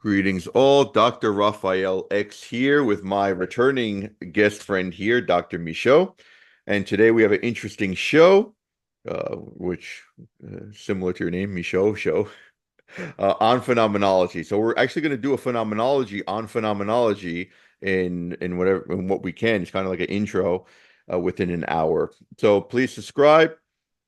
Greetings all. Dr. Raphael X here with my returning guest friend here, Dr. Michaud. And today we have an interesting show, which similar to your name, Michaud show, on phenomenology. So we're actually going to do a phenomenology on phenomenology in what we can. It's kind of like an intro within an hour. So please subscribe.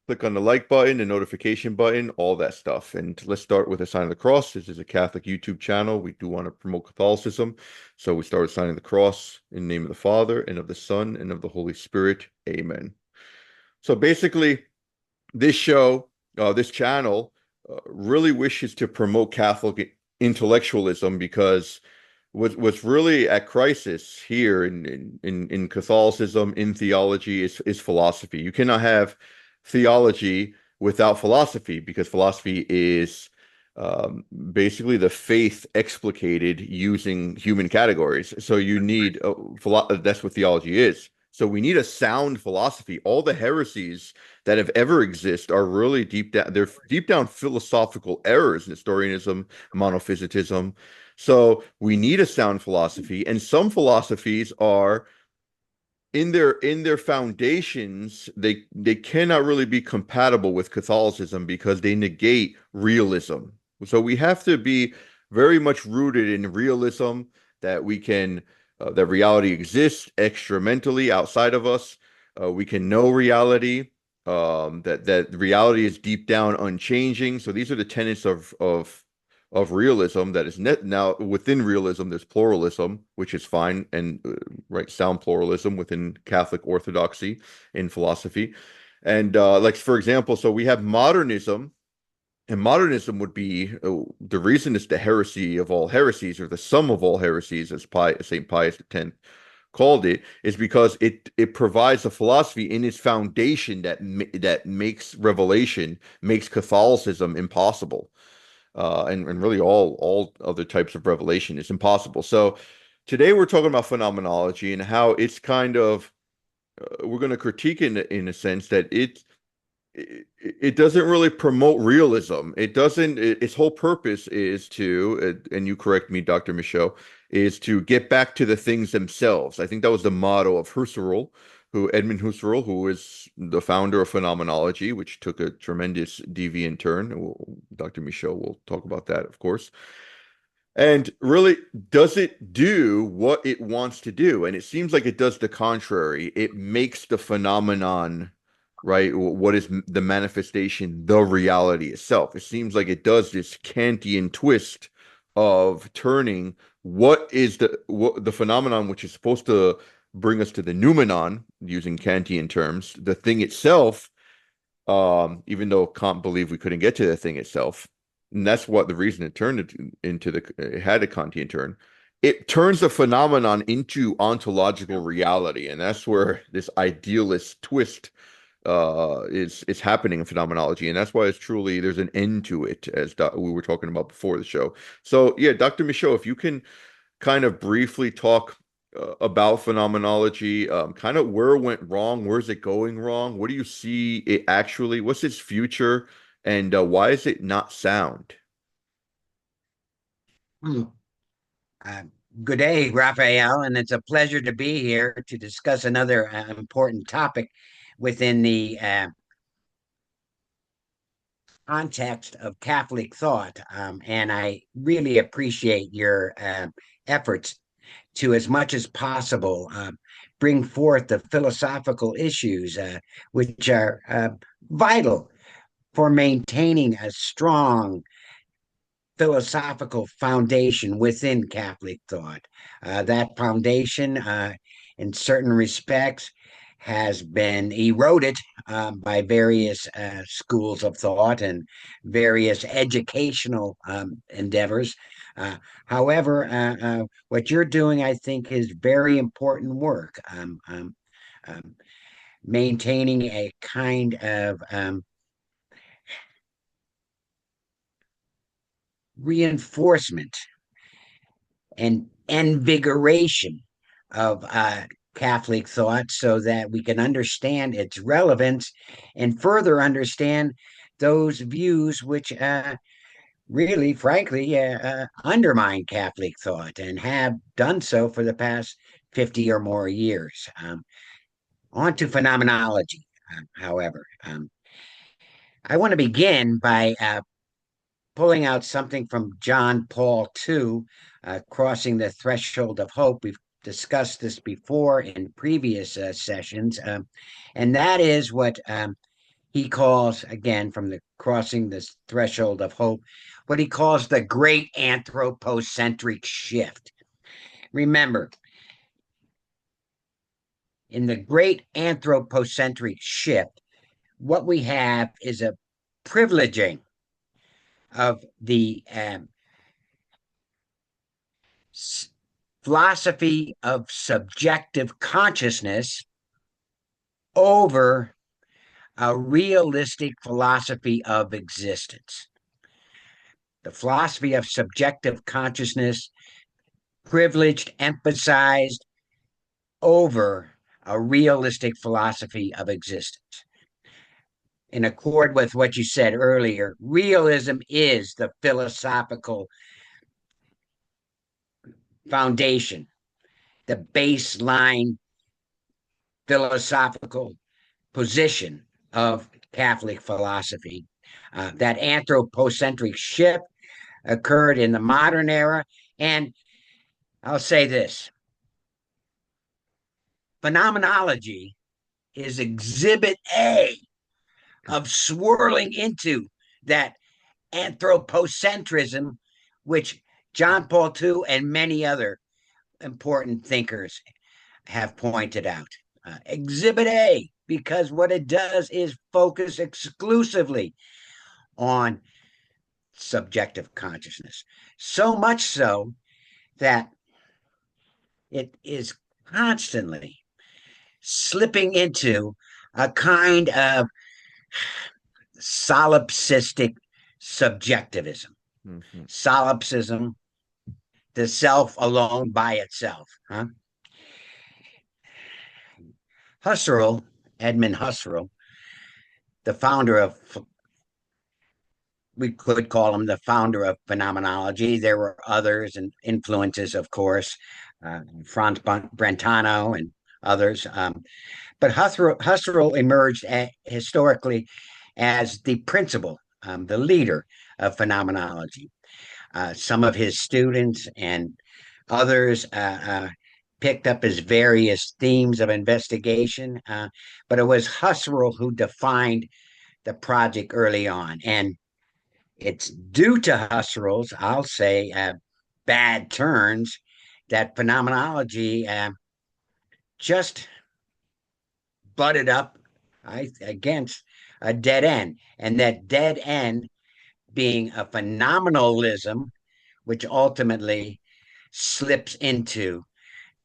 Click on the like button, the notification button, all that stuff. And let's start with a sign of the cross. This is a Catholic YouTube channel. We do want to promote Catholicism. So we start with signing the cross in the name of the Father and of the Son and of the Holy Spirit. Amen. So basically, this show, this channel, really wishes to promote Catholic intellectualism because what's really at crisis here in Catholicism, in theology, is philosophy. You cannot have theology without philosophy because philosophy is basically the faith explicated using human categories. So you need that's what theology is. So we need a sound philosophy. All the heresies that have ever exist are really deep down. They're deep down philosophical errors. Nestorianism, monophysitism. So we need a sound philosophy, and some philosophies are in their foundations, they cannot really be compatible with Catholicism because they negate realism. So we have to be very much rooted in realism that we can that reality exists extramentally outside of us. We can know reality, that reality is deep down unchanging. So these are the tenets of realism that is net now within realism there's pluralism, which is fine, and right, sound pluralism within Catholic orthodoxy in philosophy. And like for example, so we have modernism, and modernism would be the reason it's the heresy of all heresies, or the sum of all heresies, as St. Pius X called it, is because it provides a philosophy in its foundation that makes revelation, makes Catholicism impossible, and really all other types of revelation is impossible. So today we're talking about phenomenology and how it's kind of we're going to critique in a sense that it doesn't really promote realism. It doesn't. Its whole purpose is to, and you correct me, Dr. Michaud, is to get back to the things themselves. I think that was the motto of Husserl, Edmund Husserl, who is the founder of phenomenology, which took a tremendous deviant turn. Dr. Michaud will talk about that, of course. And really, does it do what it wants to do? And it seems like it does the contrary. It makes the phenomenon, right? What is the manifestation, the reality itself? It seems like it does this Kantian twist of turning the phenomenon, which is supposed to bring us to the noumenon, using Kantian terms, the thing itself, even though Kant believed we couldn't get to the thing itself. And that's what the reason it turned it had a Kantian turn. It turns the phenomenon into ontological reality, and that's where this idealist twist is happening in phenomenology, and that's why it's truly there's an end to it, as we were talking about before the show. So yeah, Dr. Michaud, if you can kind of briefly talk about phenomenology, kind of where it went wrong, where's it going wrong, what do you see it actually, what's its future, and why is it not sound? Hmm. Uh, Good day, Raphael, and it's a pleasure to be here to discuss another important topic within the context of Catholic thought. And I really appreciate your efforts to, as much as possible, bring forth the philosophical issues which are vital for maintaining a strong philosophical foundation within Catholic thought. That foundation, in certain respects, has been eroded by various schools of thought and various educational endeavors. However, what you're doing, I think, is very important work. Maintaining a kind of reinforcement and invigoration of Catholic thought so that we can understand its relevance and further understand those views which really, frankly, undermine Catholic thought and have done so for the past 50 or more years. On to phenomenology, however. I want to begin by pulling out something from John Paul II, Crossing the Threshold of Hope. We've discussed this before in previous sessions, and that is what he calls, again, from the Crossing the Threshold of Hope, what he calls the great anthropocentric shift. Remember, in the great anthropocentric shift, what we have is a privileging of the philosophy of subjective consciousness over a realistic philosophy of existence. The philosophy of subjective consciousness privileged, emphasized over a realistic philosophy of existence. In accord with what you said earlier, realism is the philosophical foundation, the baseline philosophical position of Catholic philosophy. That anthropocentric shift occurred in the modern era. And I'll say this: phenomenology is exhibit A of swirling into that anthropocentrism, which John Paul II and many other important thinkers have pointed out. Exhibit A, because what it does is focus exclusively on subjective consciousness. So much so that it is constantly slipping into a kind of solipsistic subjectivism. Mhm. Solipsism, the self alone by itself. Huh? Husserl, Edmund Husserl, the founder of, we could call him the founder of phenomenology. There were others and influences, of course, Franz Brentano and others. But Husserl emerged historically as the principal, the leader of phenomenology. Some of his students and others picked up his various themes of investigation, but it was Husserl who defined the project early on. And it's due to Husserl's, I'll say, bad turns that phenomenology just butted up against a dead end. And that dead end being a phenomenalism, which ultimately slips into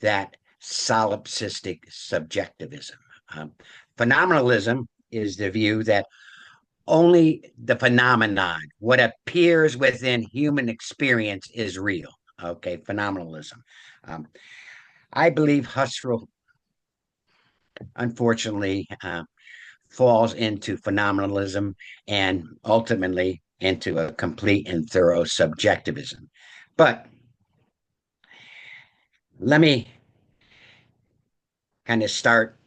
that solipsistic subjectivism. Um, Phenomenalism is the view that only the phenomenon, what appears within human experience, is real. Okay, phenomenalism. Um, I believe Husserl, unfortunately, falls into phenomenalism and ultimately into a complete and thorough subjectivism. But let me kind of start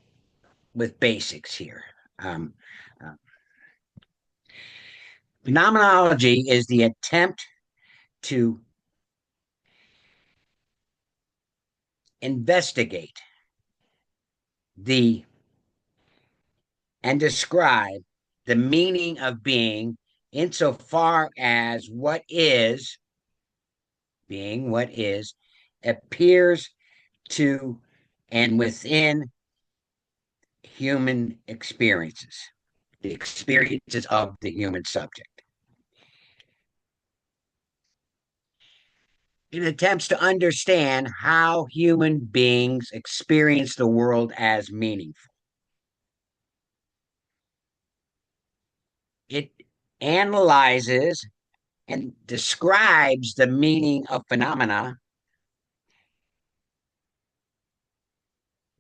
with basics here. Um, uh, Phenomenology is the attempt to investigate the and describe the meaning of being insofar as what is, being what is, appears to and within human experiences, the experiences of the human subject. It attempts to understand how human beings experience the world as meaningful. It analyzes and describes the meaning of phenomena,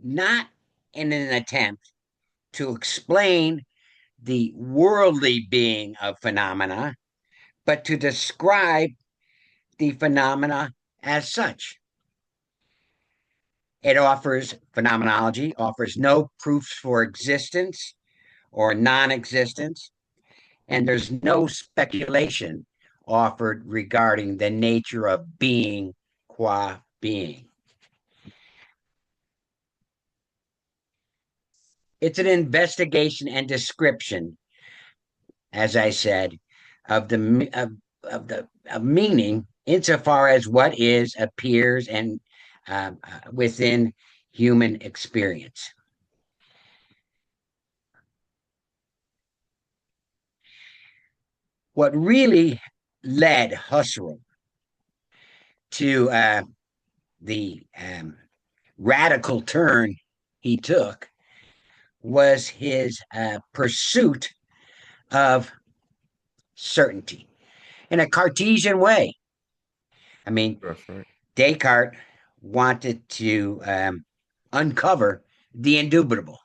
not in an attempt to explain the worldly being of phenomena, but to describe the phenomena as such. It offers phenomenology, offers no proofs for existence or non existence, and there's no speculation offered regarding the nature of being qua being. It's an investigation and description, as I said, of of meaning insofar as what is appears and within human experience. What really led Husserl to the radical turn he took was his pursuit of certainty in a Cartesian way. I mean, That's right. Descartes wanted to uncover the indubitable.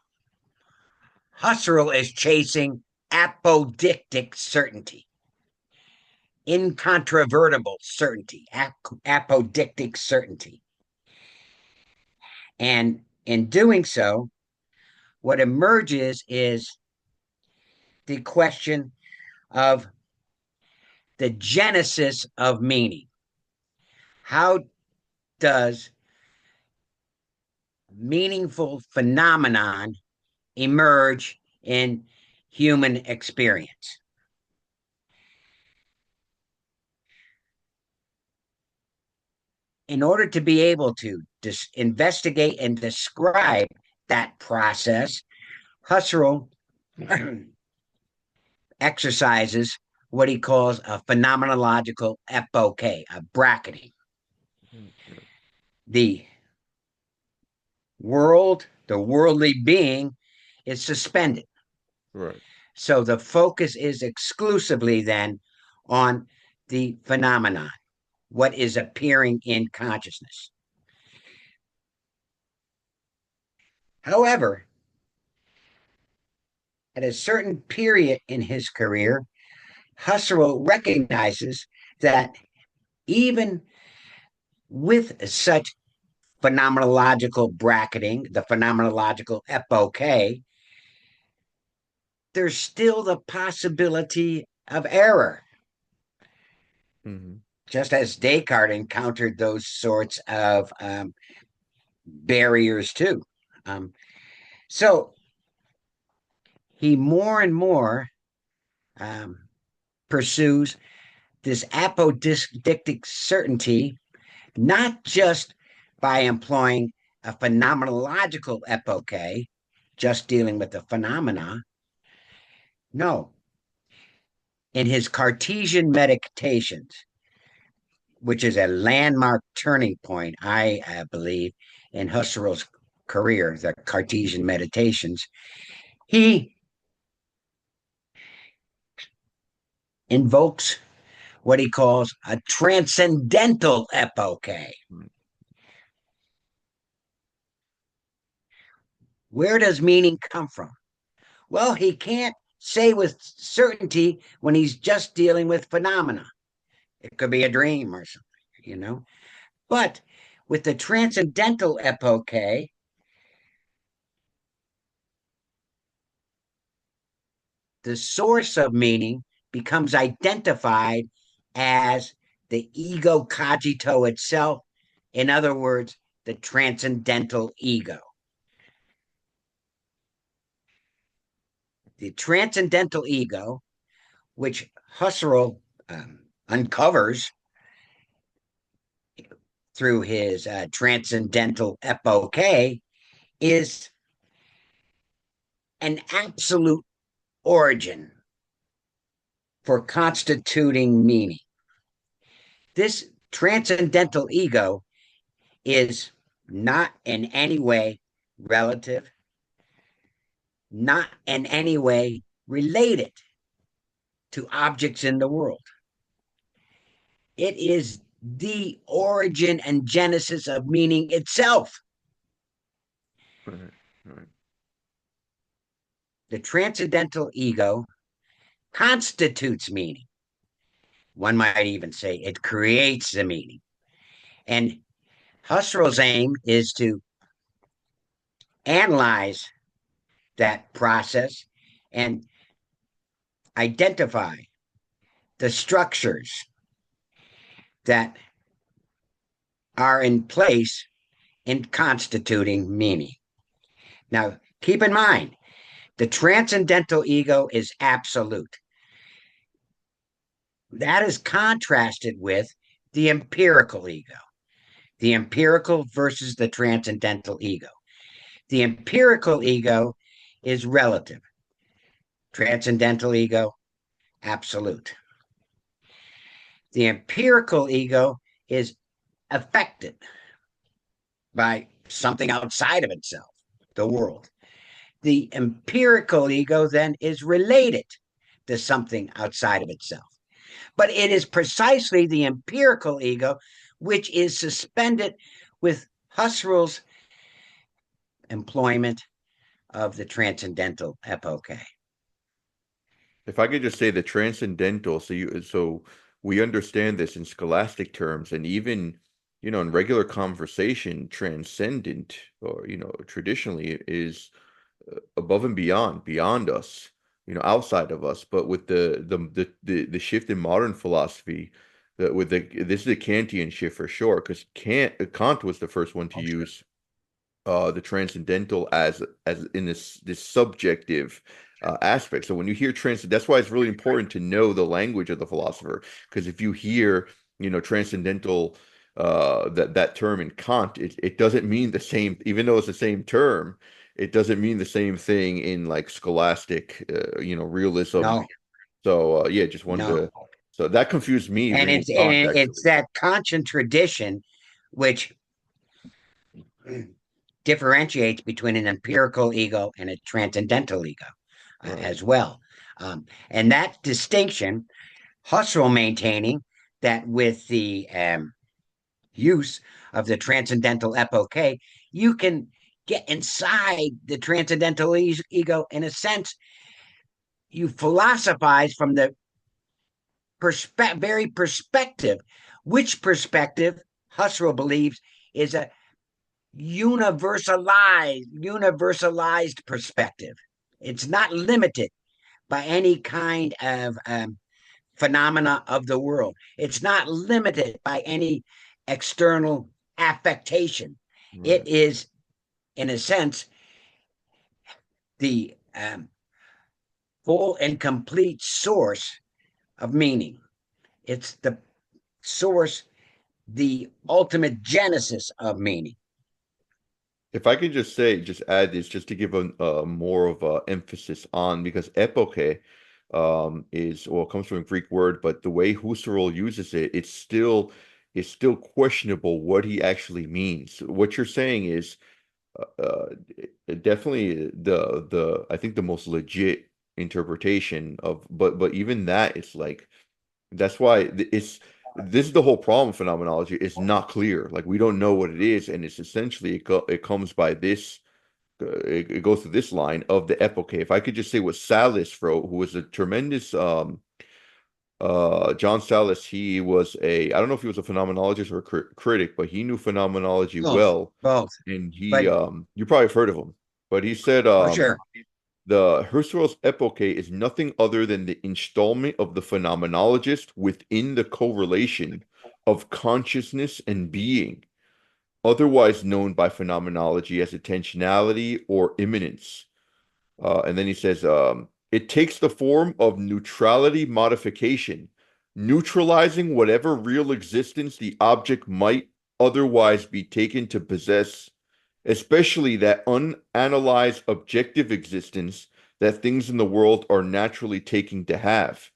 Husserl is chasing apodictic certainty, incontrovertible certainty, apodictic certainty. And in doing so, what emerges is the question of the genesis of meaning. How does meaningful phenomenon emerge in human experience? In order to be able to investigate and describe that process, Husserl exercises what he calls a phenomenological epoche, a bracketing. Mm, yeah. The world, the worldly being, is suspended. Right. So the focus is exclusively then on the phenomenon, what is appearing in consciousness. However, at a certain period in his career, Husserl recognizes that even with such phenomenological bracketing, the phenomenological epoche, there's still the possibility of error, Hmm. just as Descartes encountered those sorts of barriers too. Um, so he more and more um, pursues this apodictic certainty, not just by employing a phenomenological epoche, just dealing with the phenomena. No, in his Cartesian meditations, which is a landmark turning point, I believe, in Husserl's career, the Cartesian meditations, he invokes what he calls a transcendental epoche. Where does meaning come from? Well, he can't say with certainty when he's just dealing with phenomena. It could be a dream or something. But with the transcendental epoche, the source of meaning becomes identified as the ego cogito itself. In other words, the transcendental ego. The transcendental ego, which Husserl uncovers through his transcendental epoche, is an absolute origin for constituting meaning. This transcendental ego is not in any way relative, not in any way related to objects in the world. It is the origin and genesis of meaning itself. Right. Right. The transcendental ego constitutes meaning. One might even say it creates the meaning. And Husserl's aim is to analyze that process and identify the structures that are in place in constituting meaning. Now, keep in mind, the transcendental ego is absolute. That is contrasted with the empirical ego, the empirical versus the transcendental ego. The empirical ego is relative, transcendental ego, absolute. The empirical ego is affected by something outside of itself, the world. The empirical ego then is related to something outside of itself. But it is precisely the empirical ego which is suspended with Husserl's employment of the transcendental epoche. If I could just say the transcendental, so we understand this in scholastic terms, and even in regular conversation, transcendent, or traditionally is above and beyond us, outside of us. But with the shift in modern philosophy, this is a Kantian shift for sure, because Kant was the first one to Oh, sure. use the transcendental as in this subjective aspect. So when you hear that's why it's really important to know the language of the philosopher, because if you hear transcendental, that term in Kant, it doesn't mean the same, even though it's the same term. It doesn't mean the same thing in like scholastic, realism. No, So yeah, just wanted no. to. So that confused me And reading it's Kant and it's actually. that Kantian tradition which differentiates between an empirical ego and a transcendental ego Right. as well. And that distinction, Husserl maintaining that with the use of the transcendental epoche, you can get inside the transcendental ego in a sense. You philosophize from the very perspective, which perspective Husserl believes is a universalized perspective. It's not limited by any kind of phenomena of the world. It's not limited by any external affectation. It Right. is, in a sense, the full and complete source of meaning. It's the source, the ultimate genesis of meaning. If I could just say, just add this, just to give a more of a emphasis on, because epoche is, well, it comes from a Greek word, but the way Husserl uses it, it's still questionable what he actually means. What you're saying is definitely the I think the most legit interpretation of, but even that, it's like that's why this is the whole problem. Phenomenology is not clear. Like we don't know what it is, and it's essentially it comes by this. It goes to this line of the epoche. If I could just say what Sallis wrote, who was a tremendous John Sallis, he was I don't know if he was a phenomenologist or a critic, but he knew phenomenology Both, well, both. and But you probably have heard of him, but he said oh, sure. the Husserl's epoche is nothing other than the installment of the phenomenologist within the correlation of consciousness and being, otherwise known by phenomenology as attentionality or immanence. And then he says, it takes the form of neutrality modification, neutralizing whatever real existence the object might otherwise be taken to possess, especially that unanalyzed objective existence that things in the world are naturally taking to have.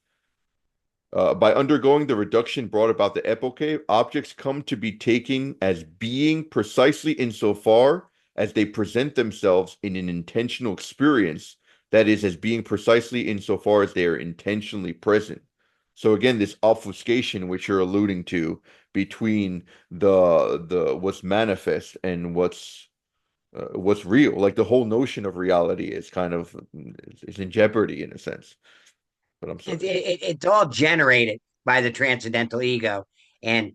By undergoing the reduction brought about the epoche, objects come to be taken as being precisely insofar as they present themselves in an intentional experience, that is, as being precisely insofar as they are intentionally present. So again, this obfuscation which you're alluding to between the what's manifest and what's real, like the whole notion of reality is kind of is in jeopardy in a sense. But I'm sorry. It's all generated. by the transcendental ego. And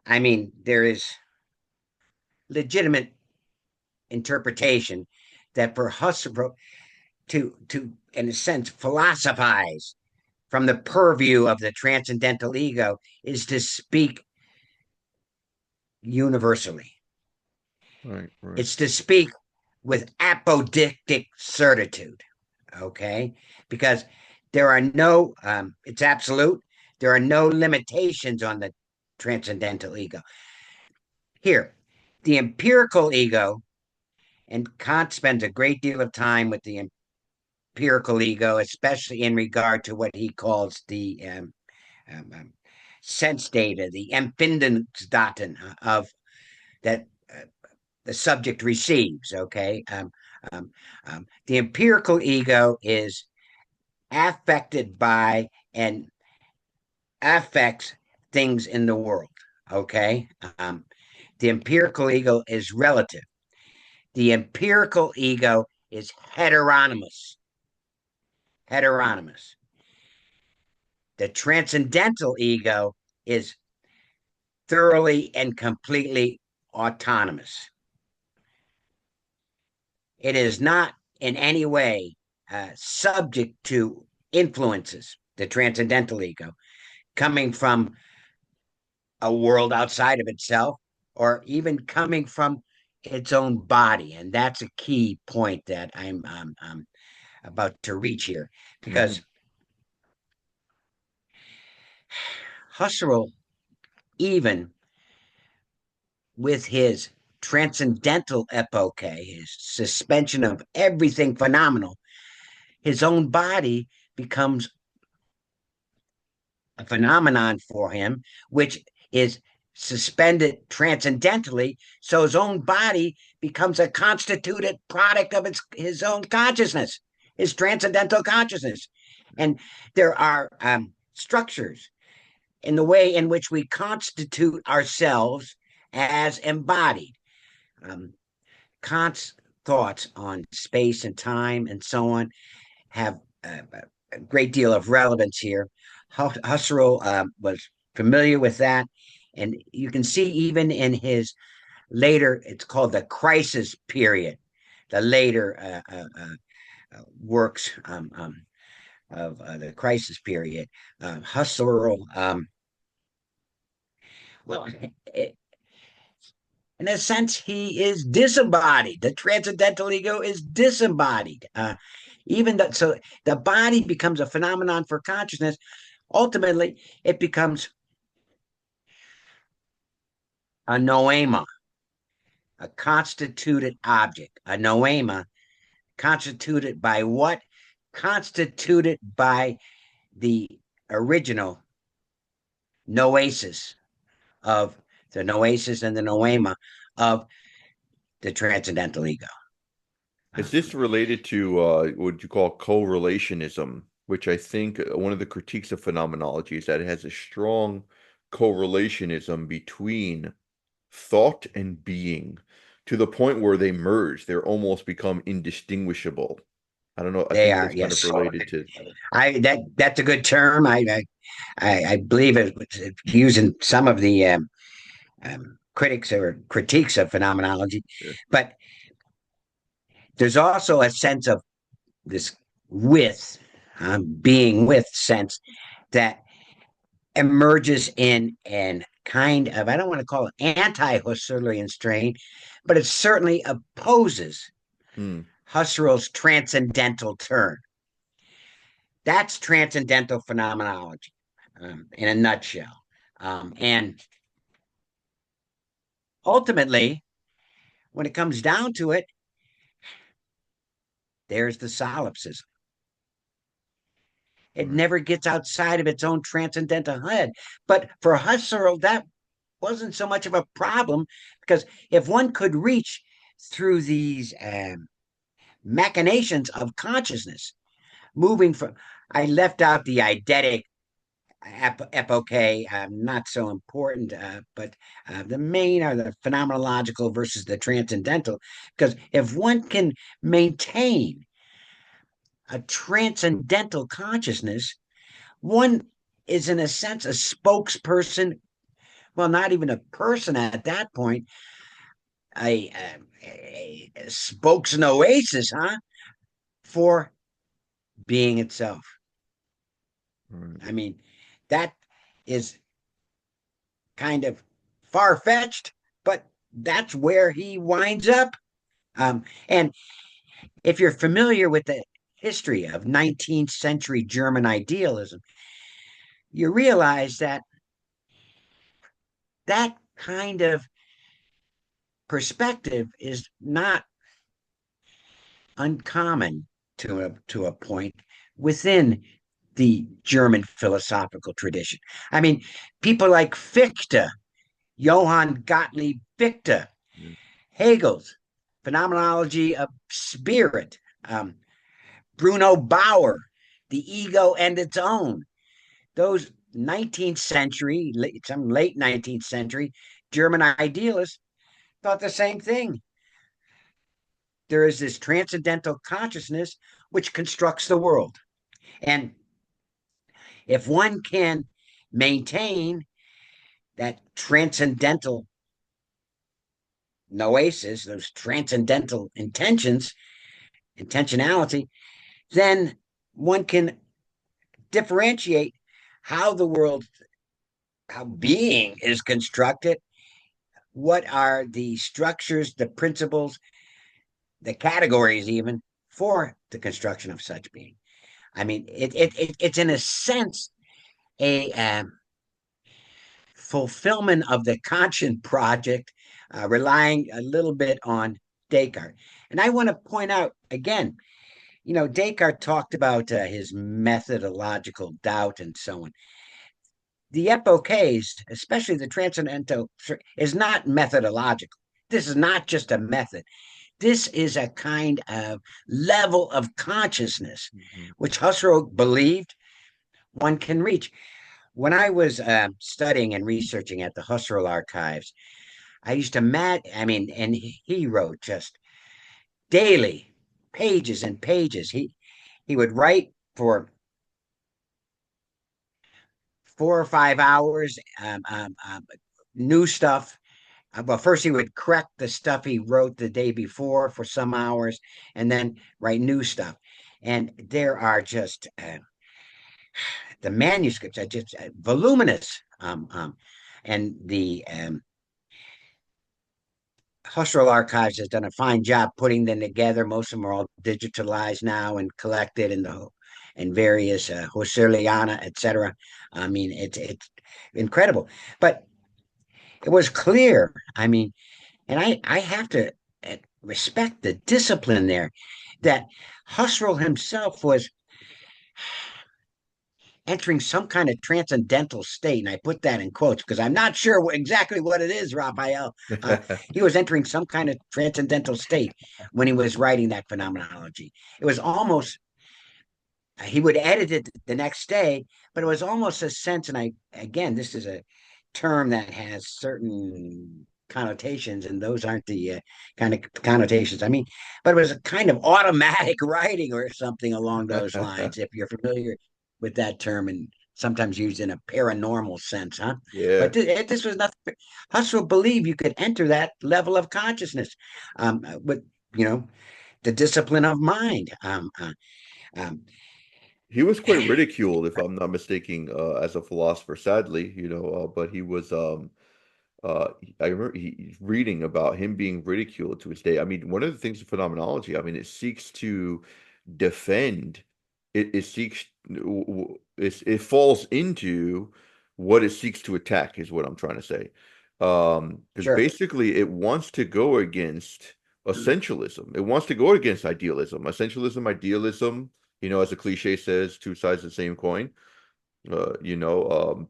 I mean, there is legitimate interpretation that for Husserl to in a sense philosophize from the purview of the transcendental ego is to speak universally. Right, right. It's to speak with apodictic certitude, okay? Because there are no, it's absolute, there are no limitations on the transcendental ego. Here, the empirical ego, and Kant spends a great deal of time with the empirical ego, especially in regard to what he calls the um, um, sense data, the Empfindungsdaten of that the subject receives. Okay, um, the empirical ego is affected by and affects things in the world. Okay, the empirical ego is relative. The empirical ego is heteronymous. Heteronymous. The transcendental ego is thoroughly and completely autonomous. It is not in any way subject to influences, the transcendental ego, coming from a world outside of itself or even coming from its own body. And that's a key point that I'm about to reach here Hmm. because Husserl, even with his transcendental epoche, his suspension of everything phenomenal, his own body becomes a phenomenon for him, which is suspended transcendentally. So his own body becomes a constituted product of his own consciousness, his transcendental consciousness. And there are structures in the way in which we constitute ourselves as embodied. Um, Kant's thoughts on space and time and so on have a great deal of relevance here. Husserl was familiar with that. And you can see even in his later, it's called the crisis period, the later works of the crisis period. Husserl, well, it, in a sense, he is disembodied. The transcendental ego is disembodied. Even that, so the body becomes a phenomenon for consciousness. Ultimately, it becomes a noema, a constituted object. A noema constituted by what? Constituted by the original noesis of the noesis and the noema of the transcendental ego. Is Uh, this related to what you call correlationism, which I think one of the critiques of phenomenology is that it has a strong correlationism between thought and being to the point where they merge. They're almost become indistinguishable. I don't know. I they think are, that's kind of yes. related to. I that's a good term. I believe it was using some of the critics or critiques of phenomenology, Yeah. but there's also a sense of this with being with sense that emerges in an kind of, I don't want to call it anti-Husserlian strain, but it certainly opposes Hmm. Husserl's transcendental turn. That's transcendental phenomenology in a nutshell. And ultimately, when it comes down to it, there's the solipsism. It Right. never gets outside of its own transcendental head. But for Husserl, that wasn't so much of a problem because if one could reach through these machinations of consciousness, moving from, I left out the eidetic epoche, not so important, but the main are the phenomenological versus the transcendental. Because if one can maintain a transcendental consciousness, one is in a sense a spokesperson. Well, not even a person at that point, a spokesnoasis, huh? For being itself. Right. I mean, that is kind of far fetched, but that's where he winds up. And if you're familiar with the history of 19th century German idealism, you realize that that kind of perspective is not uncommon to a point within the German philosophical tradition. I mean, people like Fichte, Johann Gottlieb Fichte, Yeah. Hegel's Phenomenology of Spirit, Bruno Bauer, The Ego and Its Own. Those 19th century, some late 19th century German idealists thought the same thing. There is this transcendental consciousness which constructs the world. And if one can maintain that transcendental noesis, those transcendental intentionality, then one can differentiate how the world, how being is constructed, what are the structures, the principles, the categories, even for the construction of such being. I mean, it's in a sense a fulfillment of the Conscient project, relying a little bit on Descartes. And I want to point out again, you know, Descartes talked about his methodological doubt and so on. The epoches, especially the transcendental, is not methodological. This is not just a method. This is a kind of level of consciousness Mhm. which Husserl believed one can reach. When I was studying and researching at the Husserl archives, I used to I mean, and he wrote just daily, pages and pages. He would write for 4 or 5 hours, new stuff. Well, first he would correct the stuff he wrote the day before for some hours, and then write new stuff. And there are just the manuscripts are just voluminous. And the Husserl Archives has done a fine job putting them together. Most of them are all digitalized now and collected in the in various Husserliana, etc. I mean, it's incredible. But it was clear. I mean, and I have to respect the discipline there that Husserl himself was entering some kind of transcendental state. And I put that in quotes because I'm not sure exactly what it is, Raphael. He was entering some kind of transcendental state when he was writing that phenomenology. It was almost, he would edit it the next day, but it was almost a sense. And I, again, this is a term that has certain connotations, and those aren't the kind of connotations I mean, but it was a kind of automatic writing or something along those lines, if you're familiar with that term, and sometimes used in a paranormal sense, huh? Yeah. But this was nothing. Husserl believed you could enter that level of consciousness with, you know, the discipline of mind. Um, He was quite ridiculed, if I'm not mistaken, as a philosopher, sadly, but he was I remember reading about him being ridiculed to his day. I mean, one of the things in phenomenology, I mean, it seeks to defend, it seeks, it falls into what it seeks to attack, is what I'm trying to say. Because sure. basically it wants to go against essentialism. It wants to go against idealism. Essentialism, idealism, as the cliche says, two sides of the same coin. Uh, you know, um,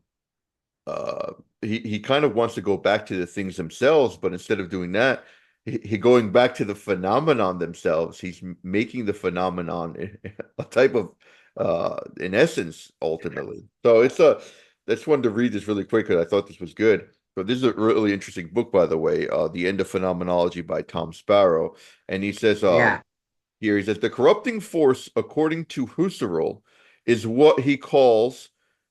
uh he kind of wants to go back to the things themselves, but instead of doing that, he going back to the phenomenon themselves. He's making the phenomenon a type of in essence, ultimately. So it's a that's one to read this really quick because I thought this was good. But this is a really interesting book, by the way, The End of Phenomenology by Tom Sparrow. And he says Yeah. he says the corrupting force, according to Husserl, is what he calls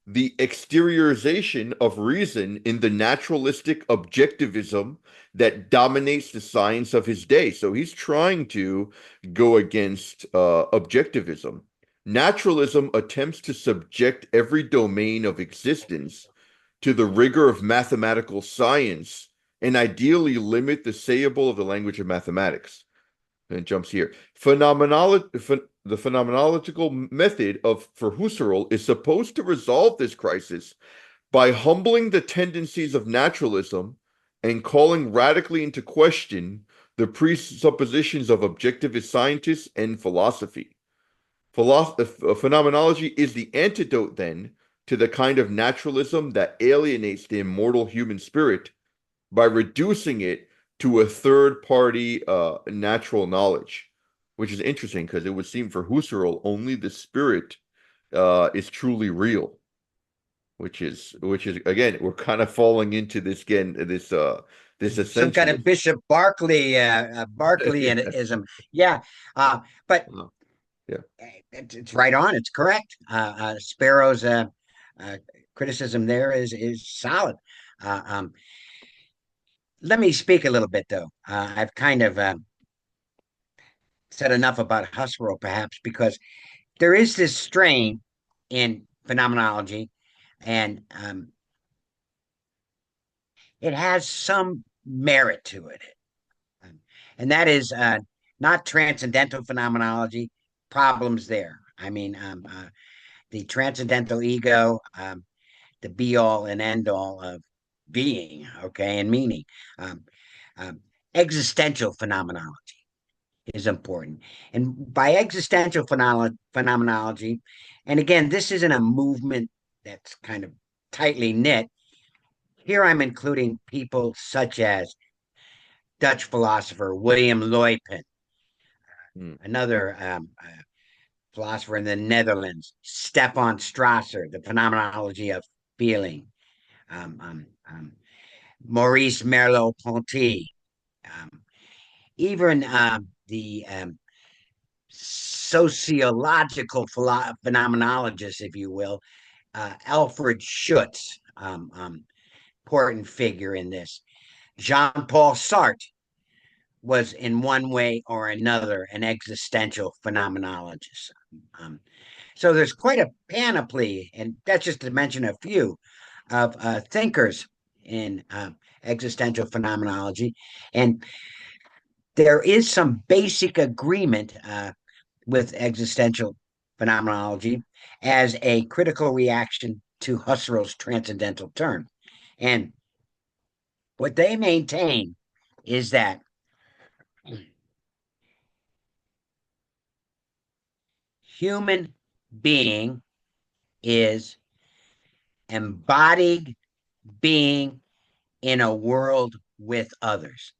the exteriorization of reason in the naturalistic objectivism that dominates the science of his day. So he's trying to go against objectivism. Naturalism attempts to subject every domain of existence to the rigor of mathematical science and ideally limit the sayable of the language of mathematics. And it jumps here. The phenomenological method of for Husserl is supposed to resolve this crisis by humbling the tendencies of naturalism and calling radically into question the presuppositions of objectivist scientists and philosophy. Phenomenology is the antidote, then, to the kind of naturalism that alienates the immortal human spirit by reducing it to a third party natural knowledge, which is interesting because it would seem for Husserl only the spirit is truly real, which is again we're kind of falling into this again this Some kind of essentialist. Bishop Berkeley Berkeleyism. Yeah, but Yeah. it's right on. It's correct. Sparrow's uh, criticism there is solid. Uh, um, Let me speak a little bit, though. I've kind of said enough about Husserl, perhaps, because there is this strain in phenomenology, and it has some merit to it. And that is not transcendental phenomenology, problems there. I mean, the transcendental ego, the be all and end all of being, okay, and meaning. Um, um, Existential phenomenology is important. And by existential phenomenology, and again, this isn't a movement that's kind of tightly knit. Here I'm including people such as Dutch philosopher William Luypen, Mm. another philosopher in the Netherlands, Stefan Strasser, the phenomenology of feeling, um, um, um, Maurice Merleau-Ponty, um, even the sociological phenomenologist, if you will, Alfred Schutz, important figure in this. Jean-Paul Sartre was in one way or another an existential phenomenologist. Um, so there's quite a panoply, and that's just to mention a few of thinkers in existential phenomenology. And there is some basic agreement with existential phenomenology as a critical reaction to Husserl's transcendental turn. And what they maintain is that human being is embodied being in a world with others.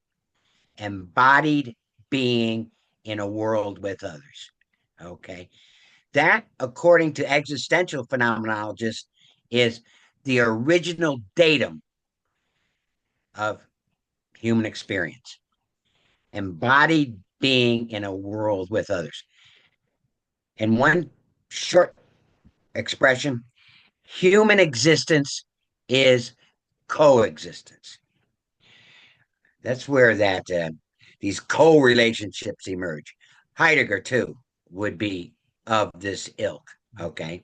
Embodied being in a world with others. Okay. That, according to existential phenomenologists, is the original datum of human experience. Embodied being in a world with others. In one short expression, human existence is coexistence. That's where that these co-relationships emerge. Heidegger too would be of this ilk. Okay,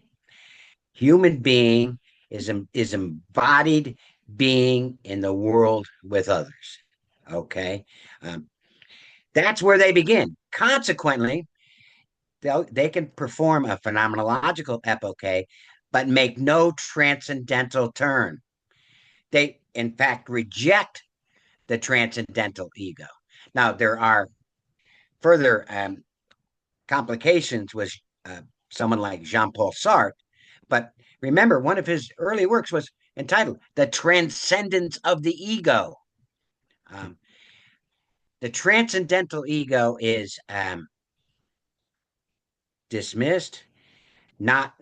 human being is embodied being in the world with others. Okay, um, that's where they begin. Consequently, they can perform a phenomenological epoche, but make no transcendental turn. They, in fact, reject the transcendental ego. Now, there are further complications with someone like Jean Paul Sartre, but remember, one of his early works was entitled The Transcendence of the Ego. Um, the transcendental ego is dismissed, not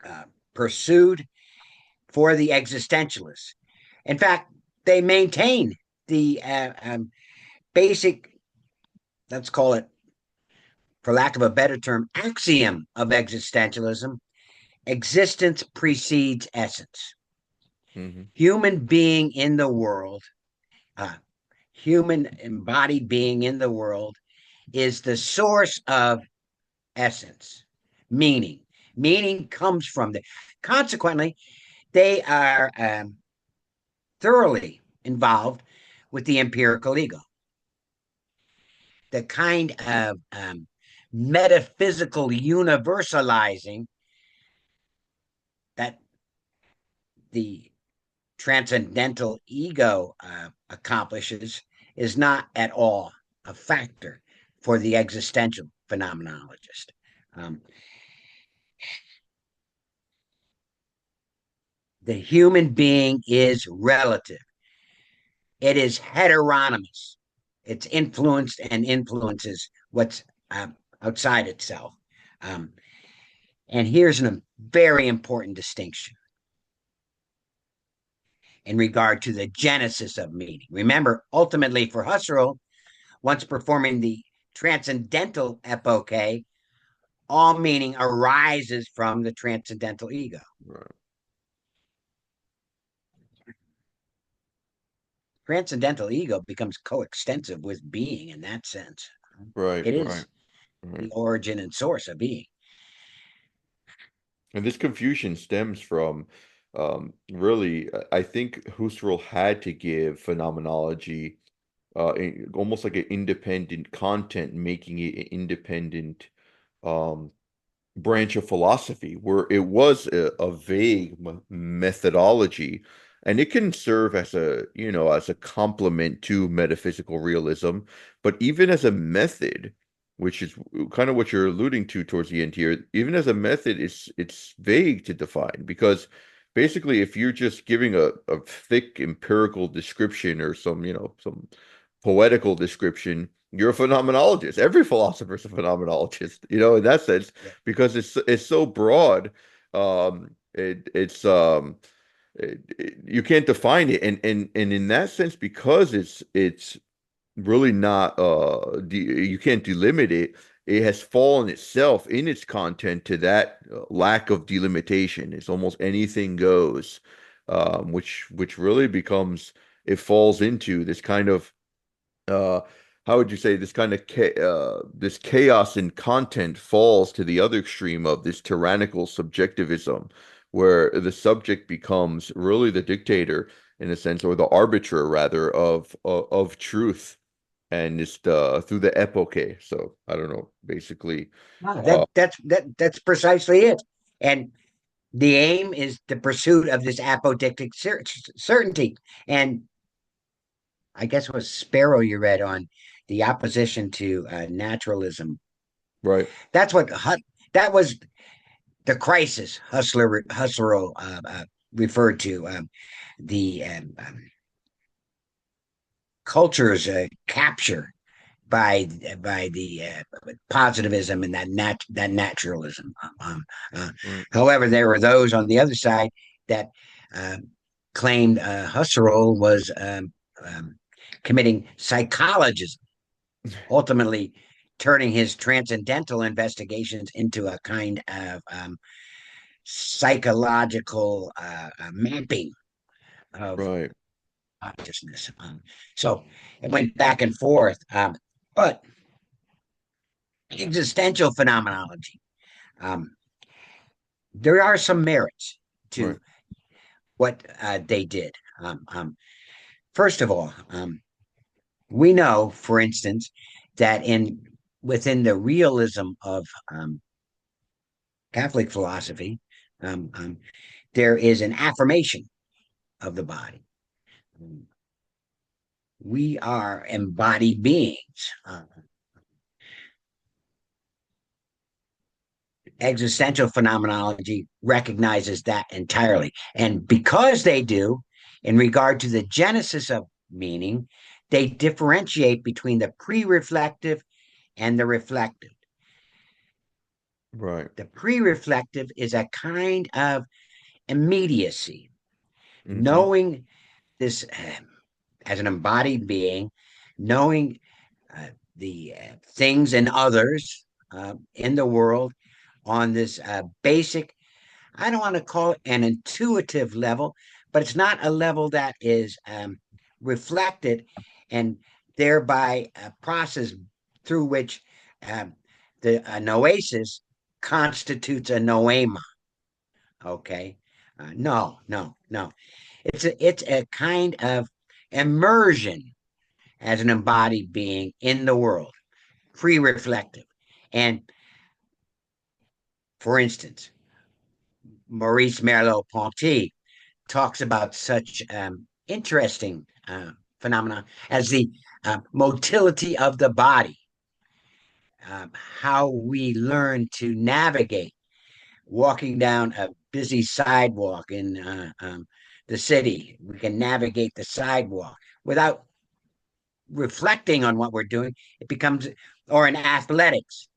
uh, pursued for the existentialists. In fact, they maintain the basic, let's call it, for lack of a better term, axiom of existentialism, existence precedes essence. Hmm. Human being in the world, uh, human embodied being in the world is the source of essence, meaning. Meaning comes from the. Consequently, they are thoroughly involved with the empirical ego, the kind of metaphysical universalizing that the transcendental ego accomplishes is not at all a factor for the existential phenomenologist. Um, the human being is relative, it is heteronymous, it's influenced and influences what's outside itself. Um, and here's a very important distinction in regard to the genesis of meaning. Remember, ultimately for Husserl, once performing the transcendental epoche, all meaning arises from the transcendental ego. Right. Transcendental ego becomes coextensive with being in that sense. Right. It Right. is Right. the origin and source of being. And this confusion stems from really, I think Husserl had to give phenomenology almost like an independent content, making it an independent um, branch of philosophy where it was a vague methodology, and it can serve as a, as a complement to metaphysical realism, but even as a method, which is kind of what you're alluding to towards the end here, even as a method, it's vague to define, because basically if you're just giving a thick empirical description or some poetical description, you're a phenomenologist. Every philosopher is a phenomenologist, in that sense, Yeah. because it's so broad. You can't define it, and in that sense, because it's really not you can't delimit it. It has fallen itself in its content to that lack of delimitation. It's almost anything goes, which really becomes, it falls into this kind of uh how would you say, this kind of this chaos in content falls to the other extreme of this tyrannical subjectivism, where the subject becomes really the dictator in a sense, or the arbiter rather, of truth, and it's through the epoche. So I don't know, basically. No, uh that's precisely it. And the aim is the pursuit of this apodictic certainty. And I guess it was Sparrow you read on the opposition to naturalism. right. That's what that was the crisis Hustler referred to. The culture's capture by the positivism and that naturalism. Uh, Right. However, there were those on the other side that uh, claimed Husserl was committing psychologism, ultimately turning his transcendental investigations into a kind of psychological mapping of Right. consciousness. So it went back and forth. But existential phenomenology, um, there are some merits Right. to what they did. First of all, we know, for instance, that in within the realism of Catholic philosophy, um, um, there is an affirmation of the body. We are embodied beings. Existential phenomenology recognizes that entirely. And because they do, in regard to the genesis of meaning, they differentiate between the pre reflective and the reflective. Right. The pre reflective is a kind of immediacy, Hmm. knowing this as an embodied being, knowing the things and others in the world on this basic I don't want to call it an intuitive level, but it's not a level that is reflected and thereby a process through which um, the noesis constitutes a noema. Okay. No, no, no. It's a kind of immersion as an embodied being in the world, pre-reflective. And for instance, Maurice Merleau-Ponty talks about such interesting phenomena as the motility of the body, how we learn to navigate walking down a busy sidewalk in the city. We can navigate the sidewalk without reflecting on what we're doing. It becomes, or in athletics,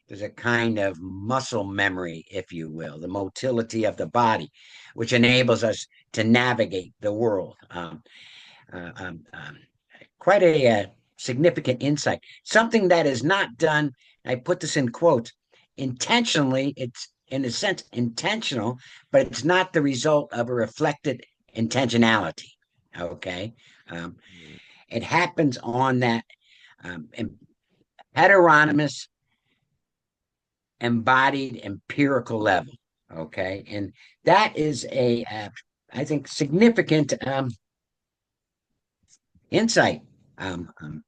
there's a kind of muscle memory, if you will, the motility of the body, which enables us to navigate the world. Uh, um, um, Quite a significant insight. Something that is not done, I put this in quotes, intentionally. It's in a sense intentional, but it's not the result of a reflected intentionality. Okay. Um, it happens on that um, heteronymous, embodied, empirical level. Okay. And that is I think, significant insight. Um, um,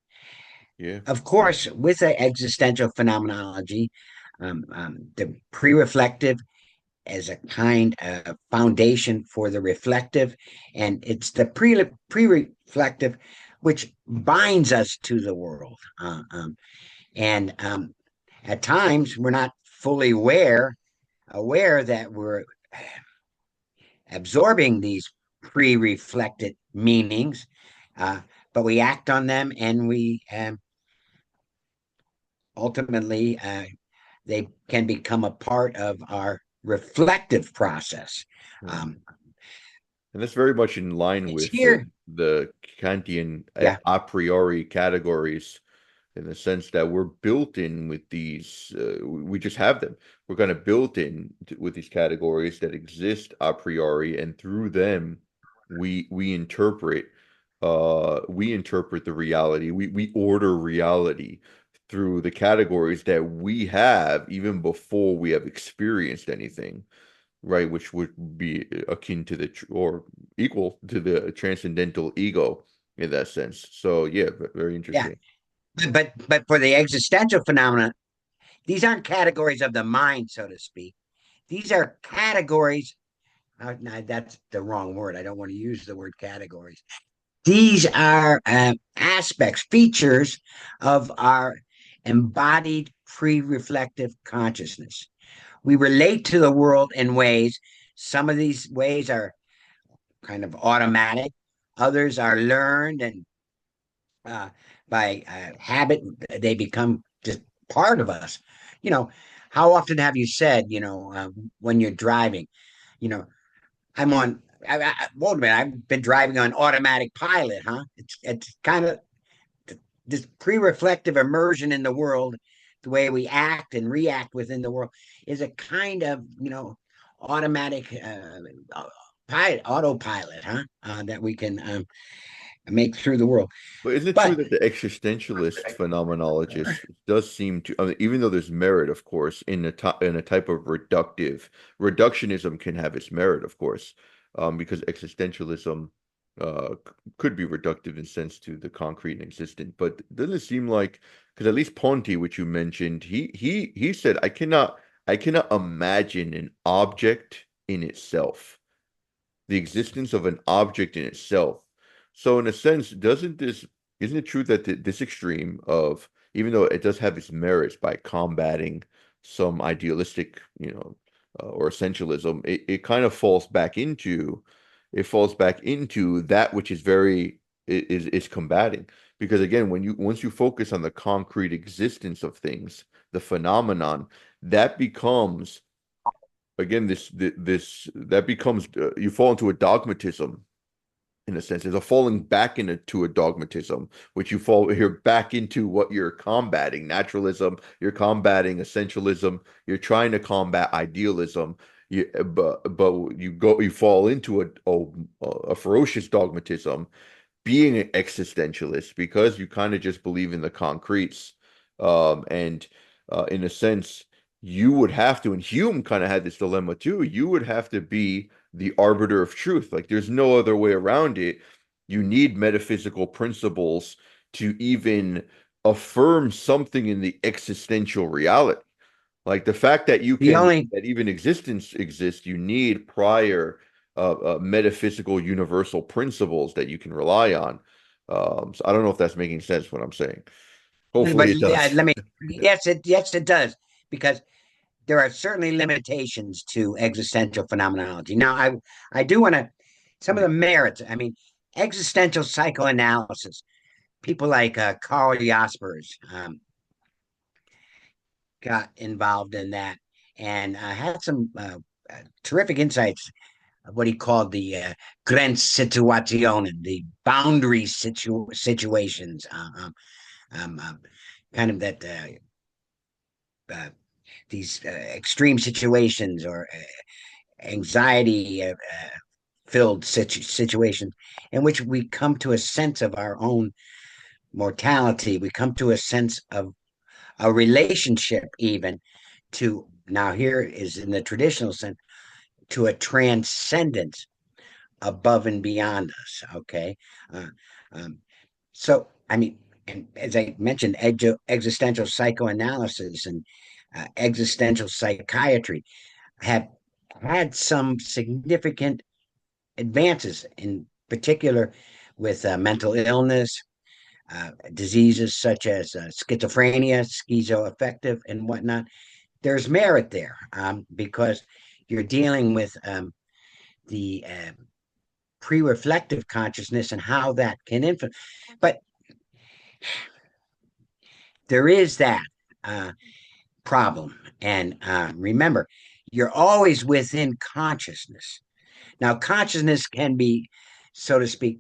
Yeah. of course, with the existential phenomenology, the pre-reflective as a kind of foundation for the reflective, and it's the pre-reflective which binds us to the world. And At times, we're not fully aware that we're absorbing these pre-reflected meanings, uh, but we act on them, and we ultimately they can become a part of our reflective process. Mhm. Um, And that's very much in line it's with here, the Kantian yeah, a priori categories, in the sense that we're built in with these, we just have them. We're kind of built in with these categories that exist a priori, and through them, we interpret the reality. We order reality through the categories that we have even before we have experienced anything, right? Which would be akin to or equal to the transcendental ego in that sense. So yeah, very yeah. interesting. But for the existential phenomena, these aren't categories of the mind, so to speak. These are categories. No, that's the wrong word. I don't want to use the word categories. These are aspects, features of our embodied pre-reflective consciousness. We relate to the world in ways. Some of these ways are kind of automatic. Others are learned, and uh, by habit, they become just part of us. You know, how often have you said, when you're driving, you know, I'm on. Wait a minute, I've been driving on automatic pilot, huh? It's kind of this pre-reflective immersion in the world, the way we act and react within the world, is a kind of automatic pilot, autopilot, huh? That we can make through the world. But isn't it true But that the existentialist phenomenologist does seem to, I mean, even though there's merit, of course, in a type of reductionism can have its merit, of course, because existentialism could be reductive in sense to the concrete and existent. But doesn't it seem like, because at least Ponti, which you mentioned, he said, I cannot imagine an object in itself, the existence of an object in itself. So in a sense, doesn't this isn't it true that this extreme of, even though it does have its merits by combating some idealistic, or essentialism, it kind of falls back into that which is is combating. Because again, once you focus on the concrete existence of things, the phenomenon, that becomes, again, this that becomes, you fall into a dogmatism, in a sense. There's a falling back into a dogmatism, which you're back into what you're combating: naturalism. You're combating essentialism. You're trying to combat idealism. but you fall into a ferocious dogmatism being an existentialist because you kind of just believe in the concretes. And in a sense, you would have to, and Hume kind of had this dilemma too, you would have to be the arbiter of truth. Like there's no other way around it. You need metaphysical principles to even affirm something in the existential reality. Like the fact that you The can, only that even existence exists, you need prior metaphysical universal principles that you can rely on. So I don't know if that's making sense what I'm saying. but Hopefully it does. let me yes it does, because there are certainly limitations to existential phenomenology. Now, I do want to some of the merits. I mean, existential psychoanalysis. People like Carl Jaspers got involved in that and had some terrific insights of what he called the Grenzsituationen, the boundary situations, um, um, kind of that these extreme situations or anxiety filled situations in which we come to a sense of our own mortality. We come to a sense of a relationship, even to now, here is in the traditional sense, to a transcendence above and beyond us. Okay. Uh, um, so, I mean, and as I mentioned, existential psychoanalysis and existential psychiatry have had some significant advances, in particular with mental illness, diseases such as schizophrenia, schizoaffective, and whatnot. There's merit there because you're dealing with the pre-reflective consciousness and how that can influence. But there is that uh, problem, and remember, you're always within consciousness. Now, consciousness can be, so to speak,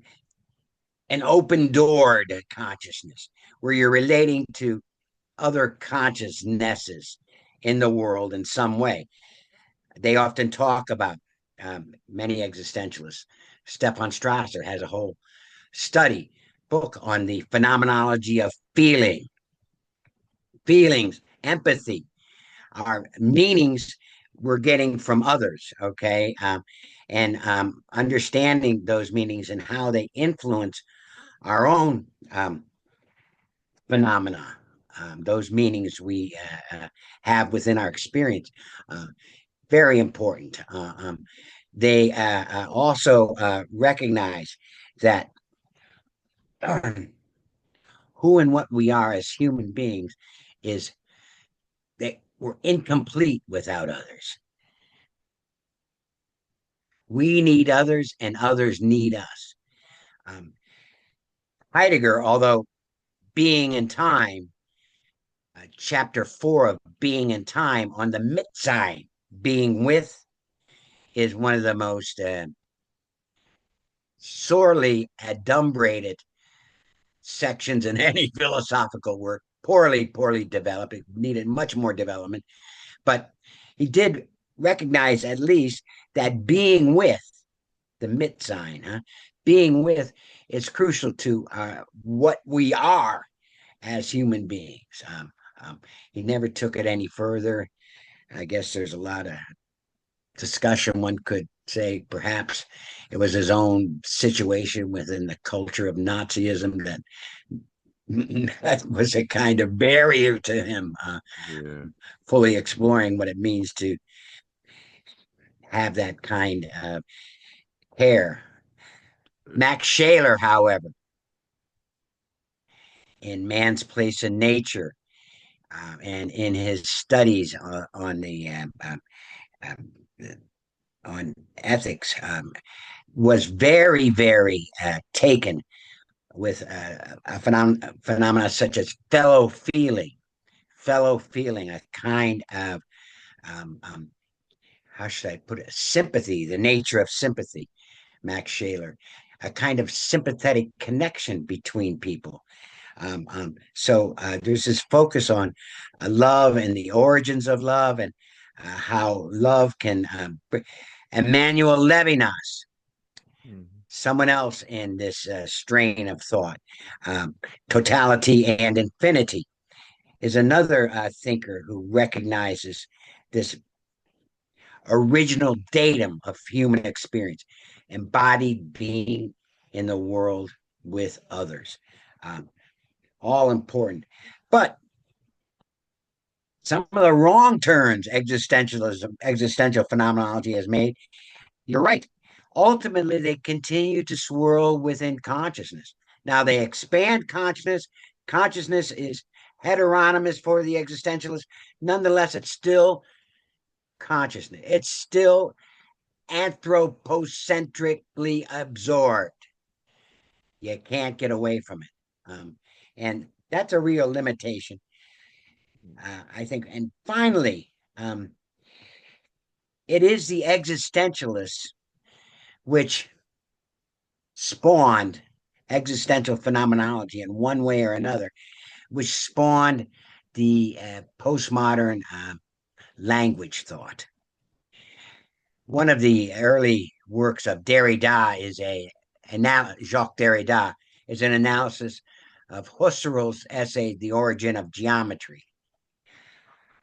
an open door to consciousness, where you're relating to other consciousnesses in the world in some way. They often talk about many existentialists. Stefan Strasser has a whole study book on the phenomenology of feelings, empathy, our meanings we're getting from others. Okay. And understanding those meanings and how they influence our own phenomena, those meanings we have within our experience. Very important. They also recognize that who and what we are as human beings is that we're incomplete without others. We need others, and others need us. Um, Heidegger, although Being in Time, chapter 4 of Being in Time on the mit side, being with, is one of the most sorely adumbrated sections in any philosophical work. Poorly developed. It needed much more development. But he did recognize at least that being with, the mit sign, being with, is crucial to what we are as human beings. Um, he never took it any further. I guess there's a lot of discussion. One could say perhaps it was his own situation within the culture of Nazism that that was a kind of barrier to him Yeah. fully exploring what it means to have that kind of care. Max Shaler, however, in Man's Place in Nature, and in his studies on the on ethics, was very taken with phenomena such as fellow feeling, a kind of um, um, how should I put it, sympathy, the nature of sympathy. Max Shaler, a kind of sympathetic connection between people. So there's this focus on love and the origins of love, and how love can. Emmanuel Levinas, Mhm. someone else in this strain of thought, um, totality and infinity, is another thinker who recognizes this original datum of human experience, embodied being in the world with others. Um, all important. But some of the wrong turns existential phenomenology has made, you're right. Ultimately, they continue to swirl within consciousness. Now, they expand consciousness. Consciousness is heteronymous for the existentialist. Nonetheless, it's still consciousness. It's still anthropocentrically absorbed. You can't get away from it. And that's a real limitation, I think. And finally, it is the existentialists which spawned existential phenomenology in one way or another, which spawned the postmodern language thought. One of the early works of Derrida is Jacques Derrida is an analysis of Husserl's essay, The Origin of Geometry.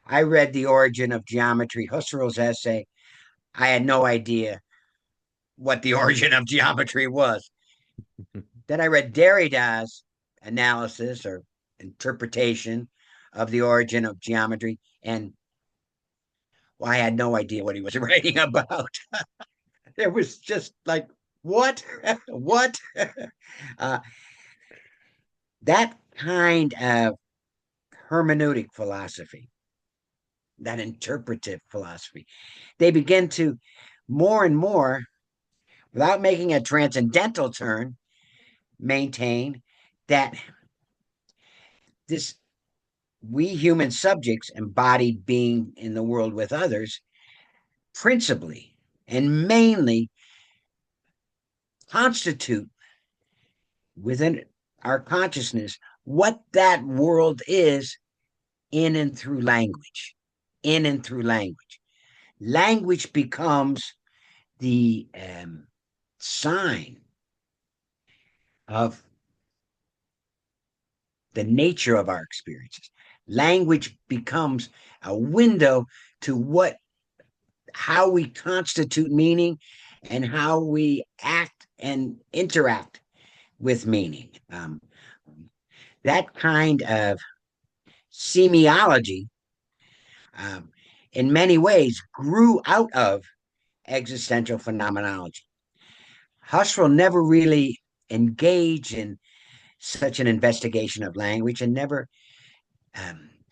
I read The Origin of Geometry, Husserl's essay. I had no idea what the origin of geometry was. Then I read Derrida's analysis or interpretation of the origin of geometry, and well, I had no idea what he was writing about. It was just like, what? What? uh, that kind of hermeneutic philosophy, that interpretive philosophy, they begin to more and more, without making a transcendental turn, maintain that this we human subjects embodied being in the world with others principally and mainly constitute within our consciousness what that world is in and through language. In and through language. Language becomes the sign of the nature of our experiences. Language becomes a window to what how we constitute meaning and how we act and interact with meaning. That kind of semiology, um, in many ways, grew out of existential phenomenology. Husserl never really engaged in such an investigation of language and never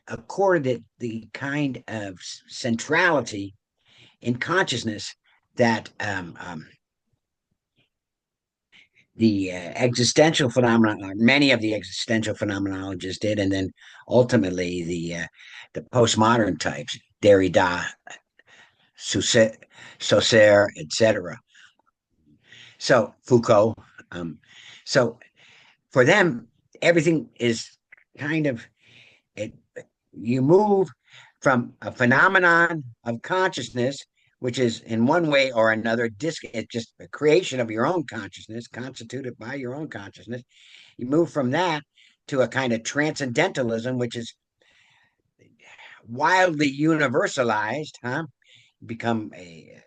accorded it the kind of centrality in consciousness that the existential phenomena, many of the existential phenomenologists did, and then ultimately the postmodern types, Derrida, Saussure, etc. So Foucault. Um, so for them, everything is kind of it. You move from a phenomenon of consciousness, which is in one way or another, it's just a creation of your own consciousness, constituted by your own consciousness. You move from that to a kind of transcendentalism, which is wildly universalized, huh? Become a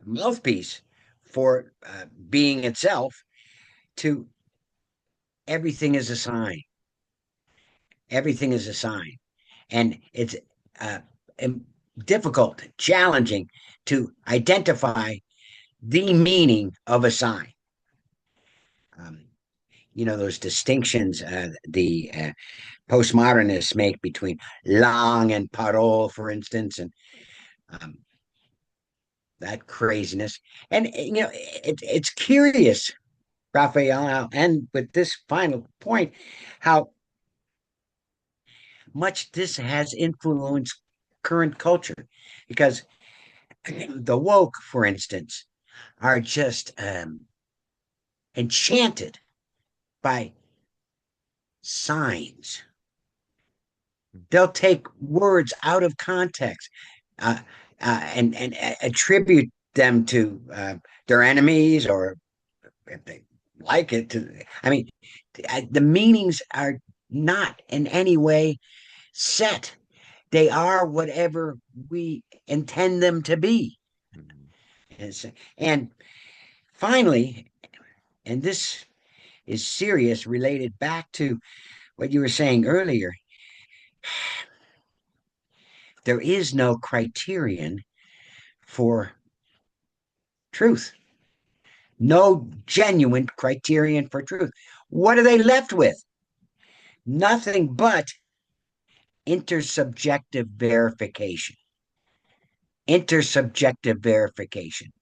mouthpiece for being itself, to everything is a sign. Everything is a sign. And it's uh, difficult, challenging to identify the meaning of a sign. Um, those distinctions the postmodernists make between langue and parole, for instance, and um, that craziness. And it's curious, Raphael, and with this final point, how much this has influenced current culture, because the woke, for instance, are just enchanted by signs, They'll take words out of context, uh, and attribute them to their enemies, or if they like it. I mean, the meanings are not in any way set. They are whatever we intend them to be. Mhm. And finally, and this is serious, related back to what you were saying earlier, there is no criterion for truth, no genuine criterion for truth. What are they left with? Nothing but intersubjective verification. Intersubjective verification.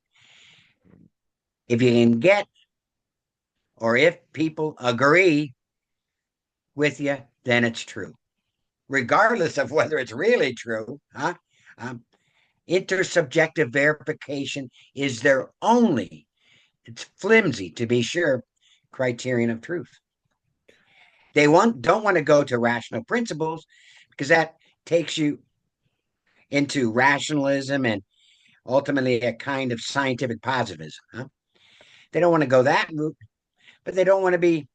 If you can get, or if people agree with you, then it's true, regardless of whether it's really true. Huh? Um, Intersubjective verification is their only, it's flimsy to be sure, criterion of truth. They don't want to go to rational principles because that takes you into rationalism and ultimately a kind of scientific positivism. Huh? They don't want to go that route, but they don't want to be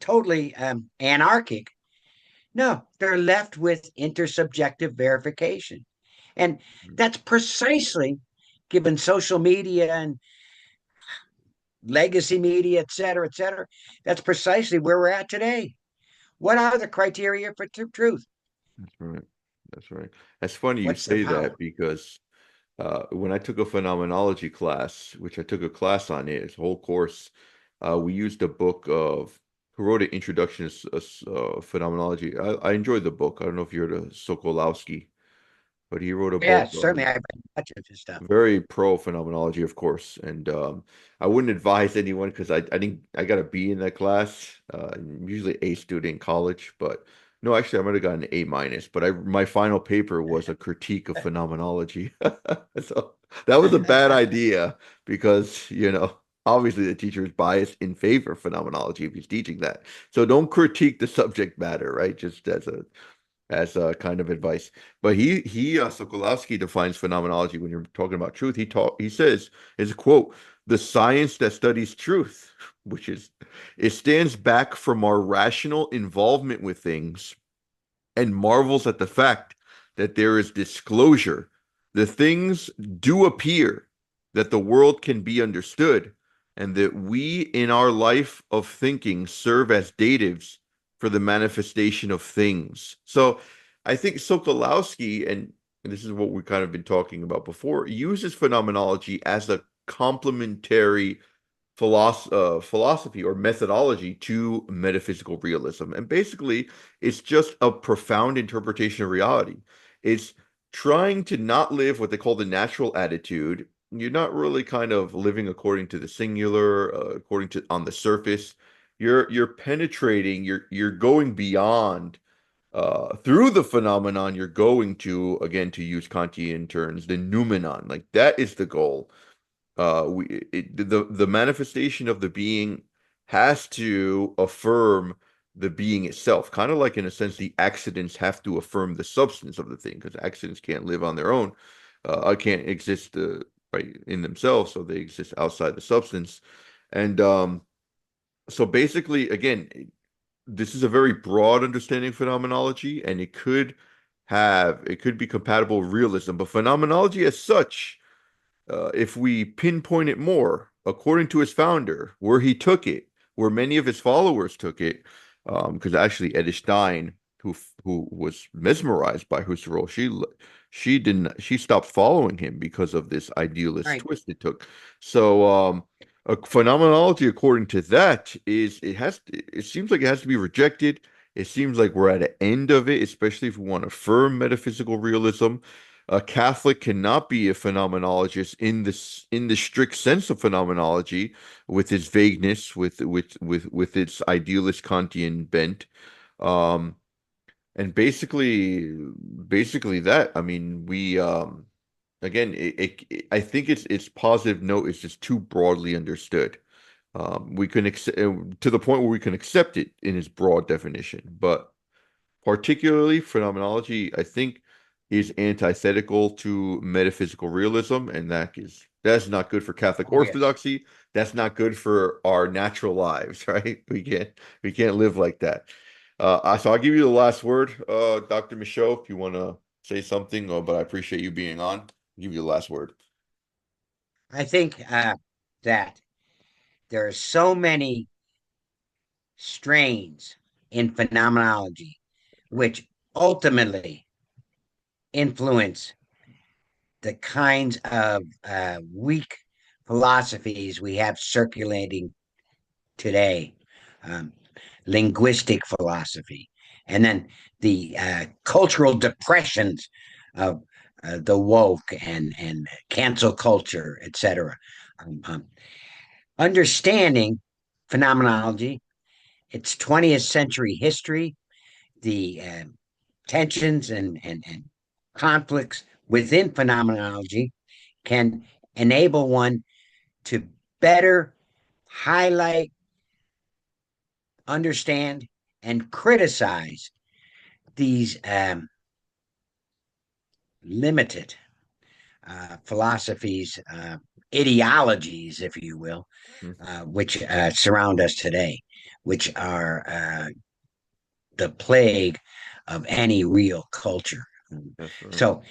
totally anarchic. No, they're left with intersubjective verification. And that's precisely, given social media and legacy media, et cetera, that's precisely where we're at today. What are the criteria for truth? That's right. That's right. That's funny you What's the say power? that because when I took a phenomenology class, which I took a class on it, it's a whole course, we used a book of who wrote an introduction to phenomenology. I enjoyed the book. I don't know if you heard of Sokolowski, but he wrote a book. Yeah, certainly. I've read much of his stuff. Very pro phenomenology, of course, and I wouldn't advise anyone because I think I got a B in that class. I'm usually A student in college, but no, actually, I might have gotten an A minus. But I my final paper was a critique of phenomenology, so that was a bad idea because obviously the teacher is biased in favor of phenomenology if he's teaching that. So don't critique the subject matter, right? Just as a kind of advice. But he Sokolowski defines phenomenology when you're talking about truth. He says, is a quote, the science that studies truth, which is it stands back from our rational involvement with things and marvels at the fact that there is disclosure. The things do appear, that the world can be understood, and that we in our life of thinking serve as datives for the manifestation of things. So I think Sokolowski, and this is what we've kind of been talking about before, uses phenomenology as a complementary philosophy or methodology to metaphysical realism. And basically, it's just a profound interpretation of reality. It's trying to not live what they call the natural attitude. You're not really kind of living according to the singular, according to on the surface. You're penetrating, you're going beyond through the phenomenon. You're going to, again, to use Kantian terms, the noumenon. Like that is the goal. The manifestation of the being has to affirm the being itself, kind of like in a sense the accidents have to affirm the substance of the thing, because accidents can't live on their own, can't exist right in themselves, so they exist outside the substance. And so basically, again, this is a very broad understanding of phenomenology, and it could be compatible with realism, but phenomenology as such, if we pinpoint it more, according to his founder, where he took it, where many of his followers took it, because actually Edith Stein, who was mesmerized by Husserl, she stopped following him because of this idealist Right. twist it took. So a phenomenology, according to that, it seems like it has to be rejected. It seems like we're at an end of it, especially if we want to affirm metaphysical realism. A Catholic cannot be a phenomenologist in the strict sense of phenomenology, with its vagueness, with its idealist Kantian bent, um, and basically that. I mean, we again, I think its positive note is just too broadly understood. We can accept to the point where we can accept it in its broad definition, but particularly phenomenology, I think, is antithetical to metaphysical realism, and that's not good for Catholic Oh, yes. orthodoxy. That's not good for our natural lives, right? We can't live like that. So I'll give you the last word, Dr. Michaud, if you want to say something, but I appreciate you being on. I'll give you the last word. I think that there are so many strains in phenomenology, which ultimately influence the kinds of weak philosophies we have circulating today. Um, Linguistic philosophy, and then the cultural depressions of the woke and cancel culture, etc. Understanding phenomenology, its 20th century history, the tensions and conflicts within phenomenology can enable one to better highlight, understand, and criticize these limited philosophies, ideologies, if you will, Mhm. which surround us today, which are the plague of any real culture. That's right. So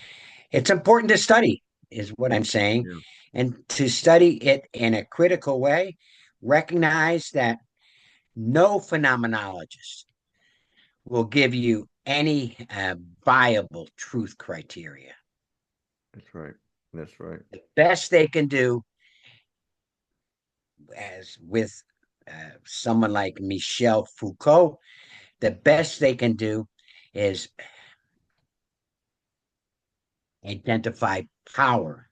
it's important to study, is what I'm saying, Yeah, and to study it in a critical way. Recognize that no phenomenologist will give you any viable truth criteria. that's right. That's right. The best they can do, as with someone like Michel Foucault, the best they can do is identify power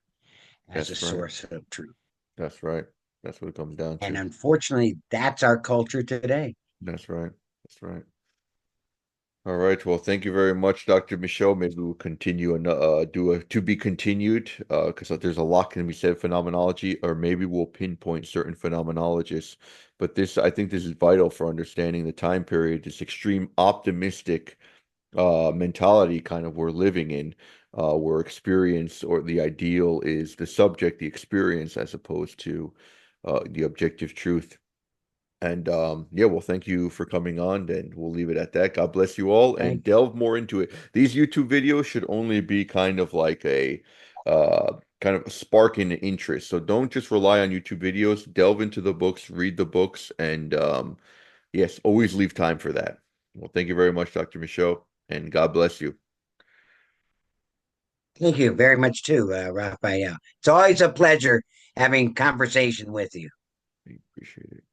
as a That's right. source of truth. That's right. That's what it comes down And to. unfortunately, that's our culture today. That's right. That's right. All right. Well, thank you very much, Dr. Michaud. Maybe we'll continue and do a to be continued because there's a lot can be said phenomenology, or maybe we'll pinpoint certain phenomenologists. But I think this is vital for understanding the time period, this extreme optimistic mentality kind of we're living in, where experience or the ideal is the subject, the experience, as opposed to the objective truth. And yeah, well, thank you for coming on, and we'll leave it at that. God bless you all, and Thank delve more into it. These YouTube videos should only be kind of like a kind of a spark in interest. So don't just rely on YouTube videos. Delve into the books, read the books, and yes, always leave time for that. Well, thank you very much, Dr. Michaud, and God bless you. Thank you very much too, Raphael. It's always a pleasure having conversation with you. Appreciate it.